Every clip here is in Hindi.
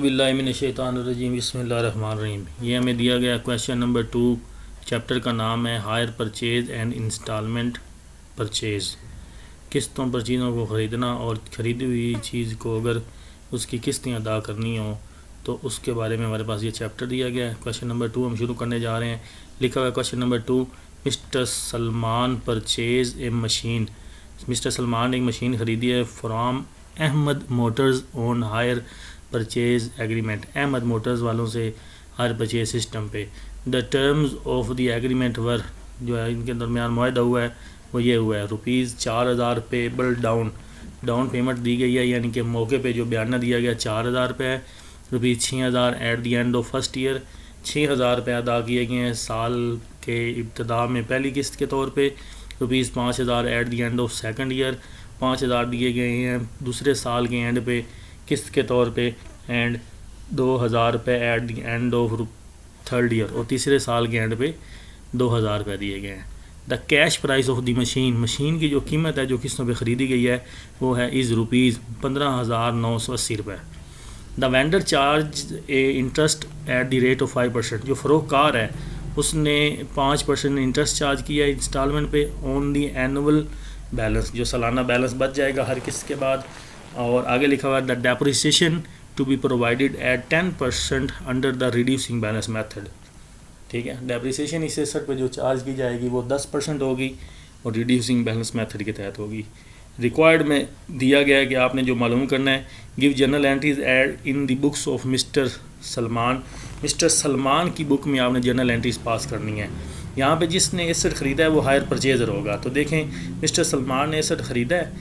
औज़ुबिल्लाहिमिनश्शैतानिर्रजीम बिस्मिल्लाहिर्रहमानिर्रहीम। ये हमें दिया गया क्वेश्चन नंबर 2। चैप्टर का नाम है hire purchase and instalment purchase. किस्तों पर चीज़ों को ख़रीदना और ख़रीदी हुई चीज़ को अगर उसकी किस्तें अदा करनी हो तो उसके बारे में हमारे पास ये चैप्टर दिया गया है। क्वेश्चन नंबर 2 हम शुरू करने जा रहे हैं। लिखा हुआ है question number 2, mister Salman purchase a machine. Mister Salman ने एक मशीन ख़रीदी है from Ahmad motors on hire purchase agreement. Ahmad motors वालों से हायर परचेज सिस्टम पे। The terms of the agreement were, जो है इनके दरमियान मुआहदा हुआ है वो ये हुआ है ₹4000 पेबल डाउन पेमेंट दी गई है, यानी कि मौके पे जो बयाना दिया गया 4000 रुपये है। ₹6000 eight the end of first year, 6000 रुपये अदा किए गए हैं साल के इब्तदा में पहली किस्त के तौर पे। ₹5000 eight the end of second year, 5000 दिए गए हैं दूसरे साल के एंड पे किस्त के तौर पे। एंड 2000 रुपये eight the end of third year, और तीसरे साल के एंड पे 2000 रुपये दिए गए हैं। The cash price of the machine की जो कीमत है जो किस्तों पे ख़रीदी गई है वो है ₹15,980 रुपये। The vendor charge A interest at the rate of 5%। जो फ़रोख्तकार है उसने 5% इंटरेस्ट चार्ज किया है इंस्टॉलमेंट पे ऑन दी एनुअल बैलेंस, जो सालाना बैलेंस बच जाएगा हर किस्त के बाद। और आगे लिखा हुआ है the depreciation to be provided at 10% under the reducing balance method. ठीक है, डेप्रिसिएशन इस एसेट पे जो चार्ज की जाएगी वो 10% होगी और रिड्यूसिंग बैलेंस मेथड के तहत होगी। रिक्वायर्ड में दिया गया है कि आपने जो मालूम करना है, give journal entries add in the books of Mr Salman. Mr Salman की बुक में आपने जनरल एंट्रीज पास करनी है। यहाँ पे जिसने एसेट ख़रीदा है वो हायर परचेज़र होगा। तो देखें मिस्टर सलमान ने एसेट ख़रीदा है,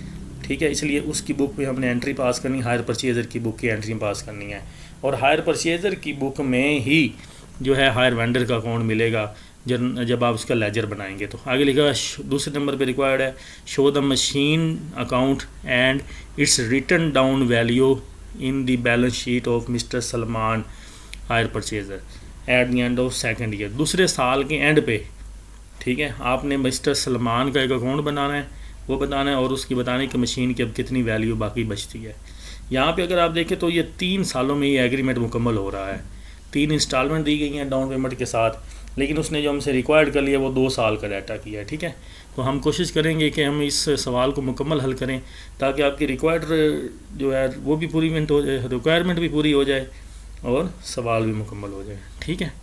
ठीक है, इसलिए उसकी बुक पे हमने एंट्री पास करनी, हायर परचेज़र की बुक की एंट्री पास करनी है। और हायर परचेज़र की बुक में ही जो है हायर वेंडर का अकाउंट मिलेगा जब आप उसका लेजर बनाएंगे। तो आगे लिखा है दूसरे नंबर पे रिक्वायर्ड है show the machine account and its written down value in the balance sheet of Mr Salman hire purchaser at the end of second year. दूसरे साल के एंड पे, ठीक है, आपने मिस्टर सलमान का एक अकाउंट बनाना है, वो बताना है और उसकी बताने की मशीन की अब कितनी वैल्यू बाकी बचती है। यहाँ पे अगर आप देखें तो ये 3 सालों में ये एग्रीमेंट मुकम्मल हो रहा है। 3 इंस्टॉलमेंट दी गई हैं डाउन पेमेंट के साथ, लेकिन उसने जो हमसे रिक्वायर्ड कर लिया वो 2 साल का डाटा किया है। ठीक है, तो हम कोशिश करेंगे कि हम इस सवाल को मुकम्मल हल करें ताकि आपकी रिक्वायर्ड जो है वो भी पूरी हो जाए, रिक्वायरमेंट भी पूरी हो जाए और सवाल भी मुकम्मल हो जाए। ठीक है,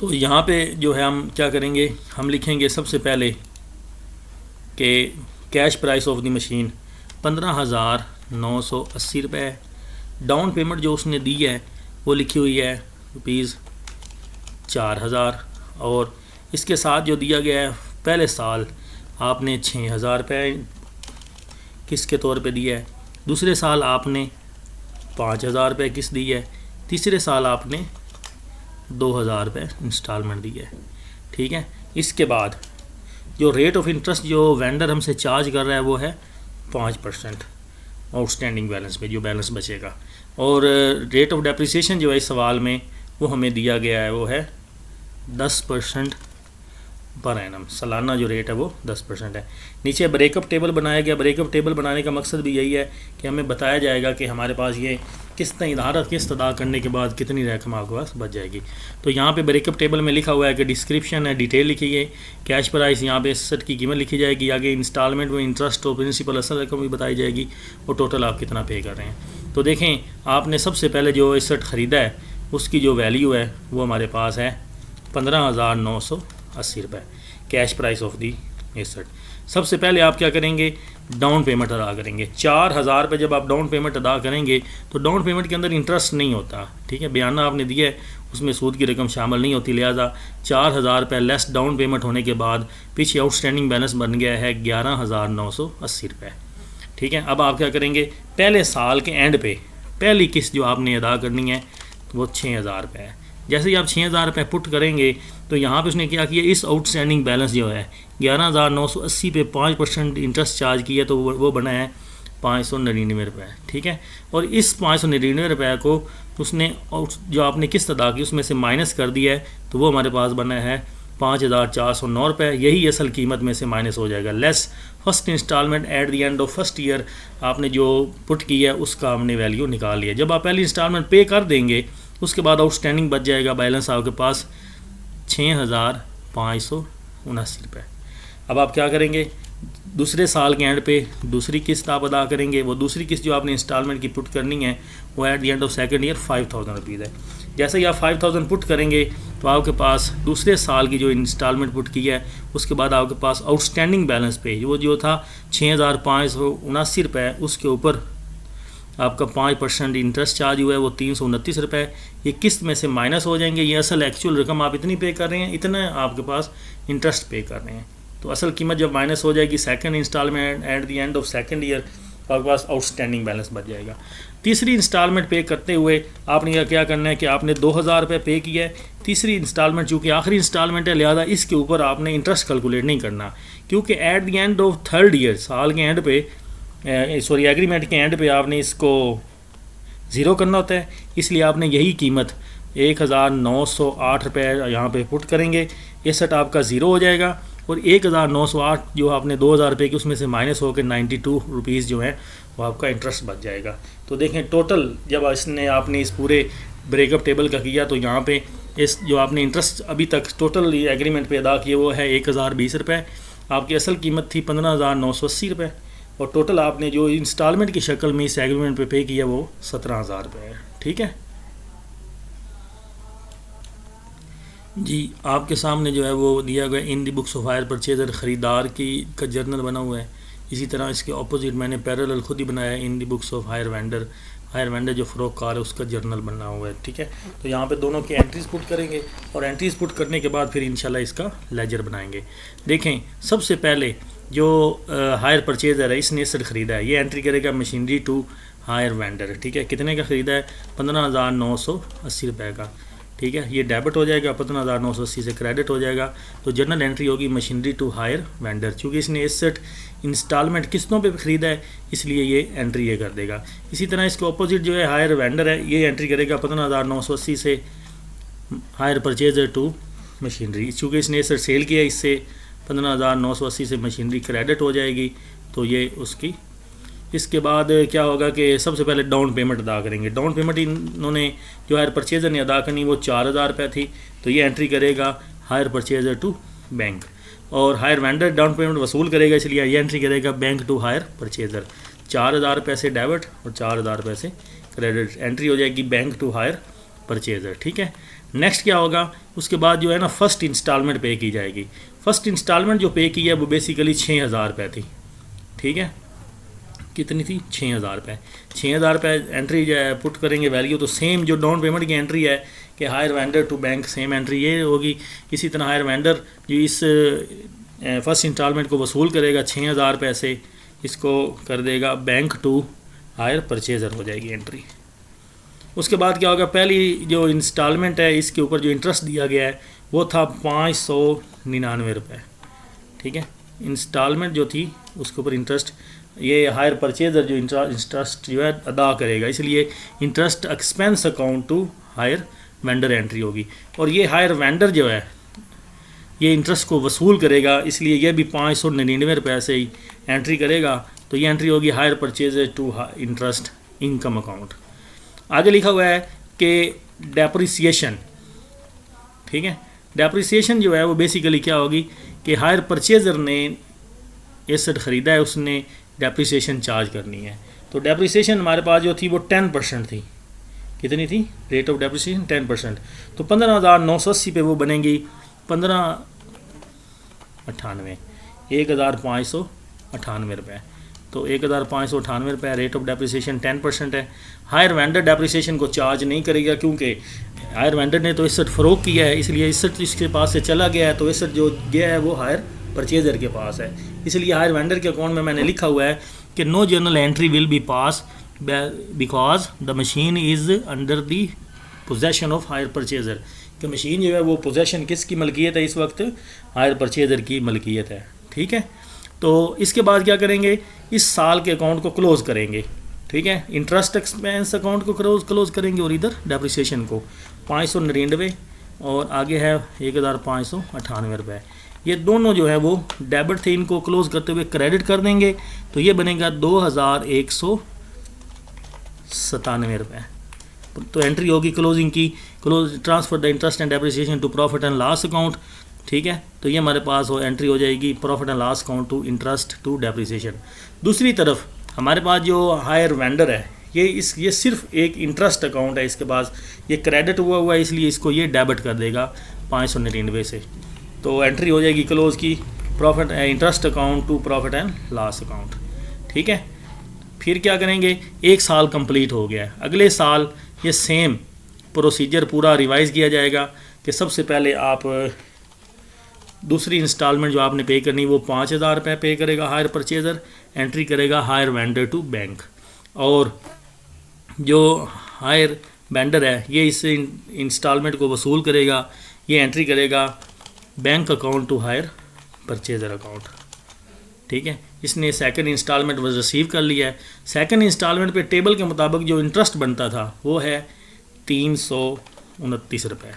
तो यहाँ पे जो है हम क्या करेंगे, हम लिखेंगे सबसे पहले कि cash price of the machine 15,980 रुपये। डाउन पेमेंट जो उसने दी है वो लिखी हुई है ₹4000, और इसके साथ जो दिया गया है पहले साल आपने 6000 रुपये किस्त के तौर पे दिया है, दूसरे साल आपने 5000 रुपये किस्त दी है, तीसरे साल आपने 2000 रुपये इंस्टॉलमेंट दी है। ठीक है, इसके बाद जो रेट ऑफ इंटरेस्ट जो वेंडर हमसे चार्ज कर रहा है वो है 5% आउटस्टैंडिंग बैलेंस पे जो बैलेंस बचेगा। और रेट ऑफ डेप्रिसिएशन जो है इस सवाल में वो हमें दिया गया है वो है 10% पर एनम। सालाना जो रेट है वो 10% है। नीचे ब्रेकअप टेबल बनाया गया। ब्रेकअप टेबल बनाने का मकसद भी यही है कि हमें बताया जाएगा कि हमारे पास ये किस्तें इधारत किस्त अदा करने के बाद कितनी रकम आपके पास बच जाएगी। तो यहाँ पे ब्रेकअप टेबल में लिखा हुआ है कि डिस्क्रिप्शन है, डिटेल लिखी है, कैश प्राइस यहाँ पे एसेट की कीमत लिखी जाएगी, आगे इंस्टॉलमेंट में इंटरेस्ट और प्रिंसिपल असल रकम भी बताई जाएगी और टोटल आप कितना पे कर रहे हैं। तो देखें आपने सबसे पहले जो एसेट ख़रीदा है उसकी जो वैल्यू है वो हमारे पास है 15,980 रुपये, cash price of the asset. सबसे पहले आप क्या करेंगे, डाउन पेमेंट अदा करेंगे। 4000 रुपये जब आप डाउन पेमेंट अदा करेंगे तो डाउन पेमेंट के अंदर इंटरेस्ट नहीं होता। ठीक है, बयाना आपने दिया है उसमें सूद की रकम शामिल नहीं होती, लिहाजा 4000 रुपये लेस डाउन पेमेंट होने के बाद पीछे आउटस्टैंडिंग बैलेंस बन गया है 11,980 रुपये। ठीक है, अब आप क्या करेंगे, पहले साल के एंड पे पहली किस्त जो आपने अदा करनी है वो 6000 रुपये है। जैसे ही आप 6000 रुपये पुट करेंगे तो यहाँ पे उसने क्या किया, इस आउटस्टैंडिंग बैलेंस जो है 11,980 पे 5% इंटरेस्ट चार्ज किया तो वो बना है 599 रुपये। ठीक है, और इस 599 रुपये को उसने जो आपने किस्त अदा की उसमें से माइनस कर दिया है तो वो हमारे पास बना है ₹5,409, यही असल कीमत में से माइनस हो जाएगा। Less first instalment at the end of first year, आपने जो पुट किया है उसका हमने वैल्यू निकाल लिया। जब आप पहली इंस्टॉलमेंट पे कर देंगे उसके बाद आउटस्टैंडिंग बच जाएगा, बैलेंस आपके पास ₹6,579। अब आप क्या करेंगे, दूसरे साल के एंड पे दूसरी किस्त आप अदा करेंगे। वो दूसरी किस्त जो आपने इंस्टॉलमेंट की पुट करनी है वो eight the end of second year ₹5,000 है। जैसे ही आप 5,000 पुट करेंगे तो आपके पास दूसरे साल की जो इंस्टॉलमेंट पुट की है उसके बाद आपके पास आउटस्टैंडिंग बैलेंस पे वो जो था ₹6,579, उसके ऊपर आपका 5% इंटरेस्ट चार्ज हुआ है वो ₹329। ये किस्त में से माइनस हो जाएंगे। ये असल एक्चुअल रकम आप इतनी पे कर रहे हैं, इतना आपके पास इंटरेस्ट पे कर रहे हैं। तो असल कीमत जब माइनस हो जाएगी second instalment at the end of second year, तो आपके पास आउटस्टैंडिंग बैलेंस बच जाएगा। तीसरी इंस्टॉलमेंट पे करते हुए आपने क्या करना है कि आपने ₹2,000 पे किया है। तीसरी इंस्टॉलमेंट चूँकि आखिरी इंस्टॉलमेंट है लिहाजा इसके ऊपर आपने इंटरेस्ट कैलकुलेट नहीं करना, क्योंकि eight the end of third year, साल के एंड पे एग्रीमेंट के एंड पे आपने इसको ज़ीरो करना होता है। इसलिए आपने यही कीमत ₹1,908 यहाँ पे पुट करेंगे, 61 आपका ज़ीरो हो जाएगा और 1,908 जो आपने ₹2,000 की उसमें से माइनस होकर ₹92 जो है वो आपका इंटरेस्ट बच जाएगा। तो देखें टोटल जब इसने आपने इस पूरे ब्रेकअप टेबल का किया तो यहाँ पे इस जो आपने इंटरेस्ट अभी तक टोटल एग्रीमेंट पे अदा किए वो है ₹1,020। आपकी असल कीमत थी ₹15,980 और टोटल आपने जो इंस्टॉलमेंट की शक्ल में इस एग्रीमेंट पे किया वो ₹17,000 है। ठीक है जी, आपके सामने जो है वो दिया गया इन the books of higher purchaser, ख़रीदार की का जर्नल बना हुआ है। इसी तरह इसके ऑपोजिट मैंने पैरेलल खुद ही बनाया है, इन the books of hire vendor जो फ़रोख्तकार है उसका जर्नल बना हुआ है। ठीक है, तो यहाँ पे दोनों की एंट्रीज़ पुट करेंगे और एंट्रीज़ पुट करने के बाद फिर इंशाल्लाह इसका लेजर बनाएंगे। देखें सबसे पहले जो हायर परचेजर है इसने एसेट ख़रीदा है, ये एंट्री करेगा मशीनरी टू हायर वेंडर। ठीक है, कितने का ख़रीदा है? ₹15,980 का। ठीक है, ये डेबिट हो जाएगा, 15,980 से क्रेडिट हो जाएगा। तो जर्नल एंट्री होगी मशीनरी टू हायर वेंडर। चूँकि इसने एसेट इंस्टॉलमेंट किस्तों पे ख़रीदा है इसलिए ये एंट्री ये कर देगा। इसी तरह इसके ऑपोजिट जो है हायर वेंडर है, ये एंट्री करेगा 15,980 से हायर परचेजर टू मशीनरी। चूँकि इसने एसेट सेल किया इससे 15,980 से मशीनरी क्रेडिट हो जाएगी। तो ये उसकी इसके बाद क्या होगा कि सबसे पहले डाउन पेमेंट अदा करेंगे। डाउन पेमेंट इन्होंने जो हायर परचेज़र ने अदा करनी वो ₹4,000 थी, तो ये एंट्री करेगा हायर परचेज़र टू बैंक। और हायर वेंडर डाउन पेमेंट वसूल करेगा इसलिए ये एंट्री करेगा बैंक टू हायर परचेज़र। ₹4,000 से डेबिट और ₹4,000 से क्रेडिट, एंट्री हो जाएगी बैंक टू हायर परचेज़र। ठीक है, नेक्स्ट क्या होगा, उसके बाद जो है ना फर्स्ट इंस्टॉलमेंट पे की जाएगी। फर्स्ट इंस्टॉलमेंट जो पे की है वो बेसिकली ₹6,000 थी। ठीक है, कितनी थी? ₹6,000। ₹6,000 एंट्री जो है पुट करेंगे वैल्यू, तो सेम जो डाउन पेमेंट की एंट्री है कि hire vendor to bank, same entry ये होगी। इसी तरह हायर वेंडर जो इस फर्स्ट इंस्टॉलमेंट को वसूल करेगा ₹6,000 से, इसको कर देगा बैंक टू हायर परचेज़र हो जाएगी एंट्री। उसके बाद क्या होगा, पहली जो इंस्टॉलमेंट है इसके ऊपर जो इंटरेस्ट दिया गया है वो था ₹599। ठीक है, इंस्टॉलमेंट जो थी उसके ऊपर इंटरेस्ट ये हायर परचेज़र जो इंटरेस्ट जो है अदा करेगा, इसलिए interest expense account to hire vendor entry होगी। और ये हायर वेंडर जो है ये इंटरेस्ट को वसूल करेगा, इसलिए ये भी ₹599 से ही एंट्री करेगा। तो ये एंट्री होगी hire purchaser to interest income account. आगे लिखा हुआ है कि डेप्रिसिएशन। ठीक है, डेप्रिसिएशन जो है वो बेसिकली क्या होगी कि हायर परचेज़र ने एसेट ख़रीदा है, उसने डेप्रिसिएशन चार्ज करनी है। तो डेप्रिसिएशन हमारे पास जो थी वो 10% थी। कितनी थी? Rate of depreciation 10%। तो 15,980 पे वो बनेंगी 1598, ₹1,598। तो ₹1,598 रेट ऑफ डेप्रिसिएशन 10% है। हायर वेंडर डेप्रिसिएशन को चार्ज नहीं करेगा क्योंकि हायर वेंडर ने तो एसेट फ़रोख्त किया है, इसलिए एसेट इसके पास से चला गया है, तो एसेट जो गया है वो हायर परचेज़र के पास है। इसलिए हायर वेंडर के अकाउंट में मैंने लिखा हुआ है कि no journal entry will be pass because the machine is under the possession of hire purchaser. कि मशीन जो है वो पोजेसन किसकी मलकियत है इस वक्त? हायर परचेज़र की मलकियत है। ठीक है, तो इसके बाद क्या करेंगे, इस साल के अकाउंट को क्लोज़ करेंगे। ठीक है, इंटरेस्ट एक्सपेंस अकाउंट को क्लोज़ करेंगे और इधर डेप्रिसिएशन को 599 और आगे है 1598 रुपये। ये दोनों जो है वो डेबिट थे, इनको क्लोज़ करते हुए क्रेडिट कर देंगे तो ये बनेगा 2197 रुपये। तो एंट्री होगी क्लोजिंग की, close transfer the interest and depreciation to profit and loss account. ठीक है, तो ये हमारे पास हो एंट्री हो जाएगी profit and loss account to interest to depreciation. दूसरी तरफ हमारे पास जो हायर वेंडर है ये सिर्फ एक इंटरेस्ट अकाउंट है, इसके पास ये क्रेडिट हुआ है इसलिए इसको ये डेबिट कर देगा 599 से। तो एंट्री हो जाएगी क्लोज की profit interest account to profit and loss account. ठीक है, फिर क्या करेंगे, एक साल कंप्लीट हो गया है, अगले साल ये सेम प्रोसीजर पूरा रिवाइज़ किया जाएगा कि सबसे पहले आप दूसरी इंस्टॉलमेंट जो आपने पे करनी वो 5000 रुपये पे करेगा हायर परचेज़र, एंट्री करेगा हायर वेंडर टू बैंक, और जो हायर वेंडर है ये इस इंस्टॉलमेंट को वसूल करेगा, ये एंट्री करेगा bank account to hire purchaser account. ठीक है, इसने सेकंड इंस्टॉलमेंट वो रिसीव कर लिया है। सेकंड इंस्टॉलमेंट पे टेबल के मुताबिक जो इंटरेस्ट बनता था वो है 329 रुपये।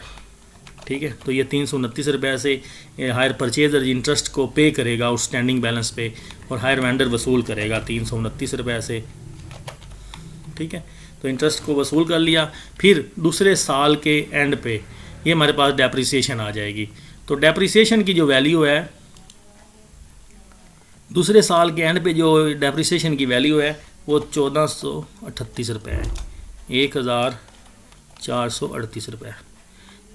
ठीक है, तो ये 329 रुपये से हायर परचेज़र इंटरेस्ट को पे करेगा आउटस्टैंडिंग बैलेंस पे, और हायर वेंडर वसूल करेगा 329 रुपये से। ठीक है, तो इंटरेस्ट को वसूल कर लिया। फिर दूसरे साल के एंड पे ये हमारे पास डेप्रिसिएशन आ जाएगी। तो डेप्रिसिएशन की जो वैल्यू है दूसरे साल के एंड पे जो डेप्रिसिएशन की वैल्यू है वो 1438 रुपये है, 1438 रुपये।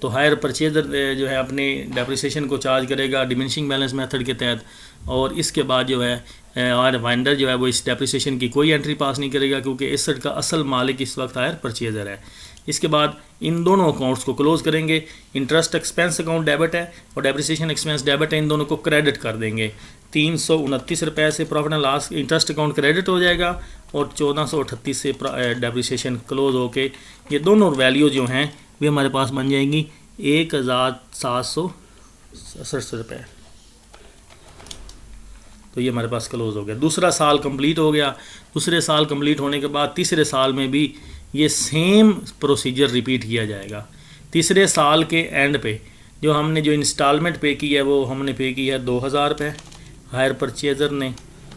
तो हायर परचेज़र जो है अपने डेप्रिसिएशन को चार्ज करेगा डिमिनिशिंग बैलेंस मेथड के तहत, और इसके बाद जो है हायर वेंडर जो है वो इस डेप्रिसिएशन की कोई एंट्री पास नहीं करेगा क्योंकि एसेट का असल मालिक इस वक्त हायर परचेज़र है। इसके बाद इन दोनों अकाउंट्स को क्लोज करेंगे। इंटरेस्ट एक्सपेंस अकाउंट डेबिट है और डेप्रिसिएशन एक्सपेंस डेबिट है, इन दोनों को क्रेडिट कर देंगे। 329 रुपये से profit and loss interest account credit हो जाएगा और 1438 से डेप्रिसिएशन क्लोज होके ये दोनों वैल्यू जो हैं वे हमारे पास बन जाएंगी 1767 रुपये। तो ये हमारे पास क्लोज हो गया, दूसरा साल कंप्लीट हो गया। दूसरे साल कंप्लीट होने के बाद तीसरे साल में भी ये सेम प्रोसीजर रिपीट किया जाएगा। तीसरे साल के एंड पे जो हमने जो इंस्टॉलमेंट पे की है वो हमने पे की है 2000 रुपये, हायर परचेज़र ने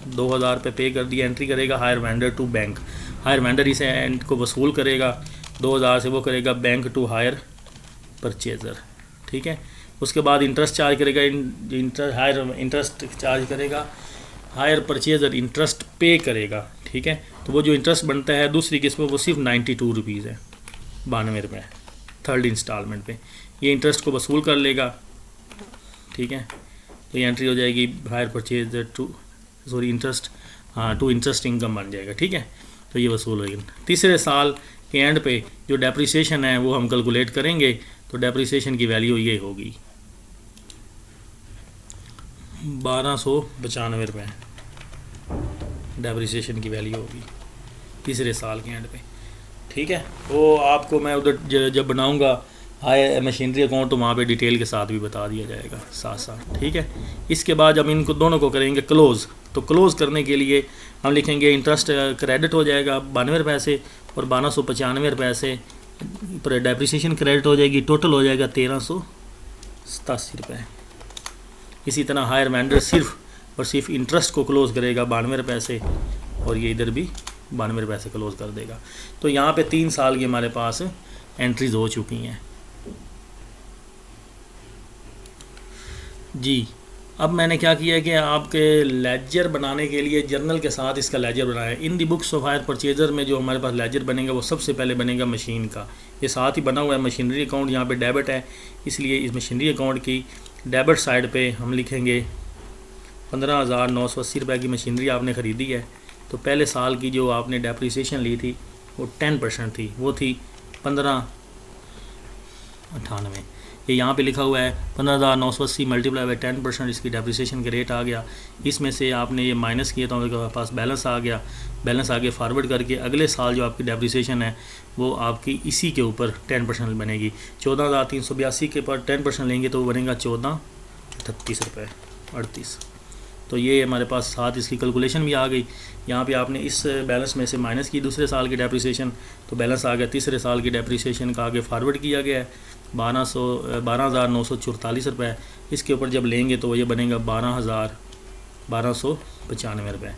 2000 रुपये पे कर दिया, एंट्री करेगा hire vendor to bank. Hire vendor इस एंड को वसूल करेगा 2000 से, वो करेगा बैंक टू हायर परचेज़र। ठीक है, उसके बाद इंटरेस्ट चार्ज करेगा, हायर इंटरेस्ट चार्ज करेगा, हायर परचेज़र इंटरेस्ट पे करेगा। ठीक है, तो वो जो इंटरेस्ट बनता है दूसरी किस्त में वो सिर्फ 92 रुपीज़ है, 92 रुपये थर्ड इंस्टॉलमेंट पे, ये इंटरेस्ट को वसूल कर लेगा। ठीक है, तो ये एंट्री हो जाएगी hire purchaser to interest, to interest income बन जाएगा। ठीक है, तो ये वसूल होगी। तीसरे साल के एंड पे जो डेप्रिसिएशन है वो हम कैलकुलेट करेंगे, तो डेप्रिसिएशन की वैल्यू ये होगी 1295 रुपये डेप्रिसिएशन की वैल्यू होगी तीसरे साल के एंड पे। ठीक है, तो आपको मैं उधर जब बनाऊंगा हाई मशीनरी अकाउंट तो वहाँ पे डिटेल के साथ भी बता दिया जाएगा साथ साथ। ठीक है, इसके बाद जब इनको दोनों को करेंगे क्लोज़, तो क्लोज़ करने के लिए हम लिखेंगे इंटरेस्ट क्रेडिट हो जाएगा 92 रुपये से और 1295 रुपये से पर डेप्रिसिएशन क्रेडिट हो जाएगी, टोटल हो जाएगा 1387 रुपये। इसी तरह हायर वेंडर सिर्फ और सिर्फ इंटरेस्ट को क्लोज़ करेगा 92 रुपये से और ये इधर भी 92 रुपये से क्लोज़ कर देगा। तो यहाँ पे 3 साल की हमारे पास एंट्रीज हो चुकी हैं जी। अब मैंने क्या किया है कि आपके लेजर बनाने के लिए जर्नल के साथ इसका लेजर बनाया है। इन the books of higher purchaser में जो हमारे पास लेजर बनेगा वो सबसे पहले बनेगा मशीन का, ये साथ ही बना हुआ है मशीनरी अकाउंट, यहाँ पे डेबिट है, इसलिए इस मशीनरी अकाउंट की डेबिट साइड पे हम लिखेंगे 15,980 रुपये की मशीनरी आपने ख़रीदी है। तो पहले साल की जो आपने डेप्रिसिएशन ली थी वो 10% थी, वो थी 1598। ये यहाँ पे लिखा हुआ है 15,980 मल्टीप्लाई बाई 10%, इसकी डेप्रिसिएशन का रेट आ गया। इसमें से आपने ये माइनस किया तो हमारे पास बैलेंस आ गया। बैलेंस आगे फॉरवर्ड करके अगले साल जो आपकी डेप्रिसिएशन है वो आपकी इसी के ऊपर 10% बनेगी। 14,382 के पर 10% लेंगे तो वो बनेगा 1438 रुपये 38। तो ये हमारे पास साथ इसकी कैलकुलेशन भी आ गई। यहाँ पे आपने इस बैलेंस में से माइनस की दूसरे साल की डेप्रिसिएशन, तो बैलेंस आ गया तीसरे साल की डेप्रिसिएशन का, आगे फॉरवर्ड किया गया है 12,944 रुपये। इसके ऊपर जब लेंगे तो ये बनेगा 12,1295 रुपये।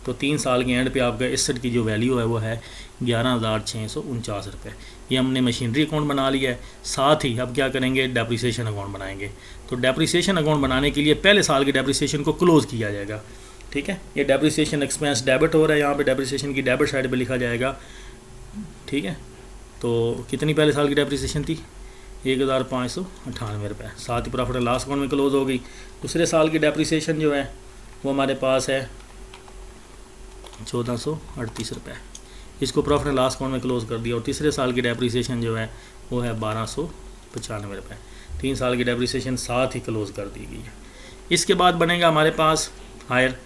तो 3 साल के एंड पे आपका एसेट की जो वैल्यू है वो है 11,649 रुपये। ये हमने मशीनरी अकाउंट बना लिया है। साथ ही अब क्या करेंगे, डेप्रिसिएशन अकाउंट बनाएंगे। तो डेप्रिसिएशन अकाउंट बनाने के लिए पहले साल के डेप्रिसिएशन को क्लोज़ किया जाएगा। ठीक है, ये डेप्रिसिएशन एक्सपेंस डेबिट हो रहा है, यहाँ पे डेप्रिसिएशन की डेबिट साइड पे लिखा जाएगा। ठीक है, तो कितनी पहले साल की डेप्रिसिएशन थी, 1,598 रुपये। साथ ही प्रॉफिट एंड लॉस अकाउंट में क्लोज़ हो गई। दूसरे साल की डेप्रिसिएशन जो है वो हमारे पास है 1,438 रुपये। इसको प्रॉफिट एंड लॉस अकाउंट में क्लोज़ कर दिया। और तीसरे साल की डेप्रिसिएशन जो है वो है 1,295 रुपये। 3 साल की डेप्रिसिएशन साथ ही क्लोज़ कर दी गई है। इसके बाद बनेगा हमारे पास हायर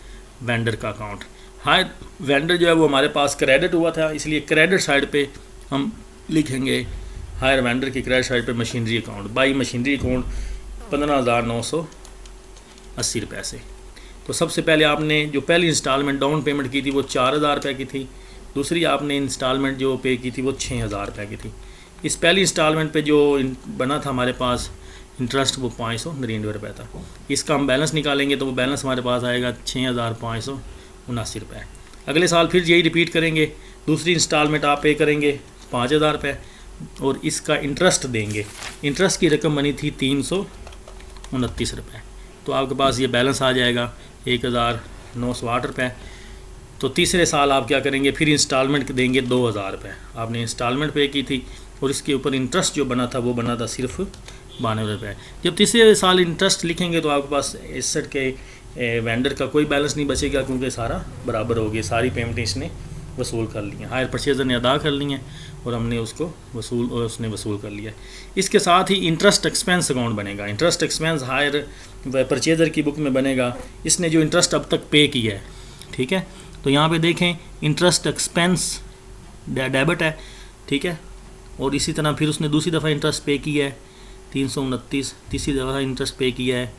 वेंडर का अकाउंट। हायर वेंडर जो है वो हमारे पास क्रेडिट हुआ था, इसलिए क्रेडिट साइड पे हम लिखेंगे हायर वेंडर की क्रेडिट साइड पे machinery account. By machinery account 15,980 रुपये से। तो सबसे पहले आपने जो पहली इंस्टॉलमेंट डाउन पेमेंट की थी वो 4,000 रुपये की थी। दूसरी आपने इंस्टॉलमेंट जो पे की थी वो 6,000 रुपये की थी। इस पहली इंस्टॉलमेंट पे जो बना था हमारे पास इंटरेस्ट वो 599 रुपये था। इसका हम बैलेंस निकालेंगे तो वो बैलेंस हमारे पास आएगा 6,579 रुपये। अगले साल फिर यही रिपीट करेंगे। दूसरी इंस्टॉलमेंट आप पे करेंगे 5,000 रुपये और इसका इंटरेस्ट देंगे। इंटरेस्ट की रकम बनी थी 329 रुपये। तो आपके पास ये बैलेंस आ जाएगा 1,908 रुपये। तो तीसरे साल आप क्या करेंगे, फिर इंस्टॉलमेंट देंगे 2,000 रुपये। आपने इंस्टॉलमेंट पे की थी और इसके ऊपर इंटरेस्ट जो बना था वो बना था सिर्फ 92 रुपये। जब तीसरे साल इंटरेस्ट लिखेंगे तो आपके पास एसेट के वेंडर का कोई बैलेंस नहीं बचेगा, क्योंकि सारा बराबर हो गया। सारी पेमेंट इसने वसूल कर ली हैं, हायर परचेज़र ने अदा कर ली हैं और हमने उसको उसने वसूल कर लिया। इसके साथ ही इंटरेस्ट एक्सपेंस अकाउंट बनेगा। इंटरेस्ट एक्सपेंस हायर परचेज़र की बुक में बनेगा, इसने जो इंटरेस्ट अब तक पे किया है। ठीक है, तो यहाँ पे देखें इंटरेस्ट एक्सपेंस डेबिट है। ठीक है, और इसी तरह फिर उसने दूसरी दफ़ा इंटरेस्ट पे किया है 329, तीसरी दफ़ा इंटरेस्ट पे किया है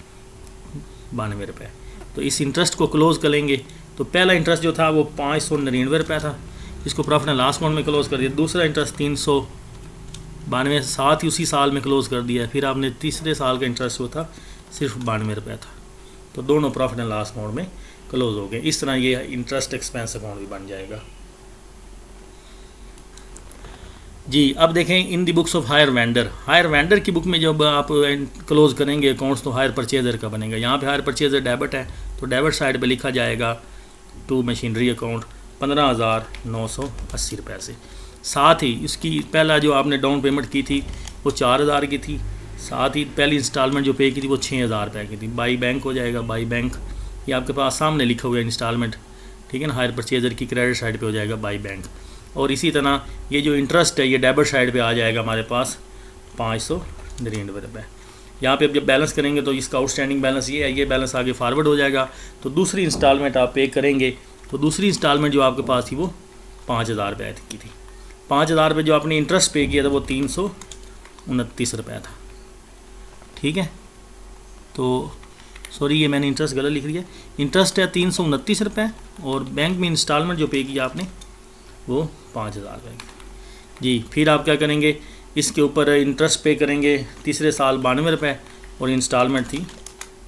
92 रुपये। तो इस इंटरेस्ट को क्लोज़ करेंगे तो पहला इंटरेस्ट जो था वो 599 रुपये था, इसको प्रॉफिट एंड लॉस अकाउंट में क्लोज़ कर दिया। दूसरा इंटरेस्ट 392 साथ ही उसी साल में क्लोज़ कर दिया है। फिर आपने तीसरे साल का इंटरेस्ट जो था सिर्फ 92 रुपये था। तो दोनों प्रॉफिट एंड लॉस अकाउंट में क्लोज़ हो गए। इस तरह ये इंटरेस्ट एक्सपेंस अकाउंट भी बन जाएगा। जी, अब देखें in the books of hire vendor. Hire vendor की बुक में जब आप क्लोज़ करेंगे अकाउंट्स तो हायर परचेज़र का बनेगा। यहाँ पे हायर परचेज़र डेबिट है तो डेबिट साइड पे लिखा जाएगा टू मशीनरी अकाउंट 15,980 रुपये से। साथ ही इसकी पहला जो आपने डाउन पेमेंट की थी वो 4,000 की थी। साथ ही पहली इंस्टॉलमेंट जो पे की थी वो 6,000 रुपये की थी। बाई बैंक हो जाएगा, बाई बैंक ये आपके पास सामने लिखा हुआ है इंस्टॉलमेंट। ठीक है ना, हायर परचेज़र की क्रेडिट साइड पे हो जाएगा बाई बैंक। और इसी तरह ये जो इंटरेस्ट है ये डेबिट साइड पे आ जाएगा हमारे पास 599 रुपये। यहाँ पे अब जब बैलेंस करेंगे तो इसका आउटस्टैंडिंग बैलेंस ये है, ये बैलेंस आगे फॉरवर्ड हो जाएगा। तो दूसरी इंस्टॉलमेंट आप पे करेंगे तो दूसरी इंस्टॉलमेंट जो आपके पास थी वो 5,000 रुपये की थी। 5,000 रुपये जो आपने इंटरेस्ट पे किया था वो 329 रुपये था। ठीक है, तो सॉरी ये मैंने इंटरेस्ट गलत लिख दिया। इंटरेस्ट है 329 रुपये और बैंक में इंस्टॉलमेंट जो पे किया आपने वो 5,000 रुपये की। जी, फिर आप क्या करेंगे, इसके ऊपर इंटरेस्ट पे करेंगे तीसरे साल 92 रुपये और इंस्टॉलमेंट थी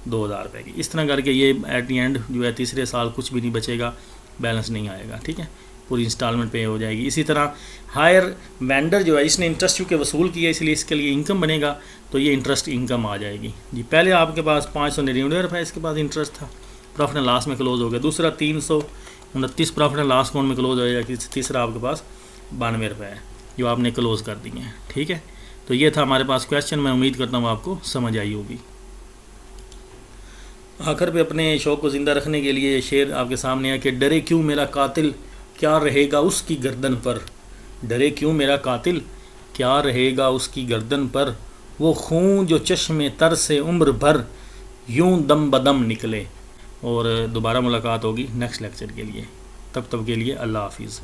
2,000 रुपये की। इस तरह करके ये एट दी एंड जो है तीसरे साल कुछ भी नहीं बचेगा, बैलेंस नहीं आएगा। ठीक है, पूरी इंस्टॉलमेंट पे हो जाएगी। इसी तरह हायर वेंडर जो है इसने इंटरेस्ट चूँकि वसूल किया इसलिए इसके लिए इनकम बनेगा, तो ये इंटरेस्ट इनकम आ जाएगी। जी, पहले आपके पास 599 रुपये इसके पास इंटरेस्ट था, प्रॉफिट एंड लॉस में क्लोज़ हो गया। दूसरा 329 प्रॉफिट एंड लॉस अकाउंट में क्लोज़ हो जाएगा। तीसरा आपके पास 92 रुपये है जो आपने क्लोज़ कर दिए हैं। ठीक है, तो ये था हमारे पास क्वेश्चन। मैं उम्मीद करता हूँ आपको समझ आई होगी। आखिर पे अपने शौक़ को ज़िंदा रखने के लिए शेर आपके सामने है कि डरे क्यों मेरा कातिल, क्या रहेगा उसकी गर्दन पर। डरे क्यों मेरा कातिल, क्या रहेगा उसकी गर्दन पर। वो खून जो चश्मे तर से उम्र भर, यूं दम बदम निकले। और दोबारा मुलाकात होगी नेक्स्ट लेक्चर के लिए। तब के लिए अल्लाह हाफिज़।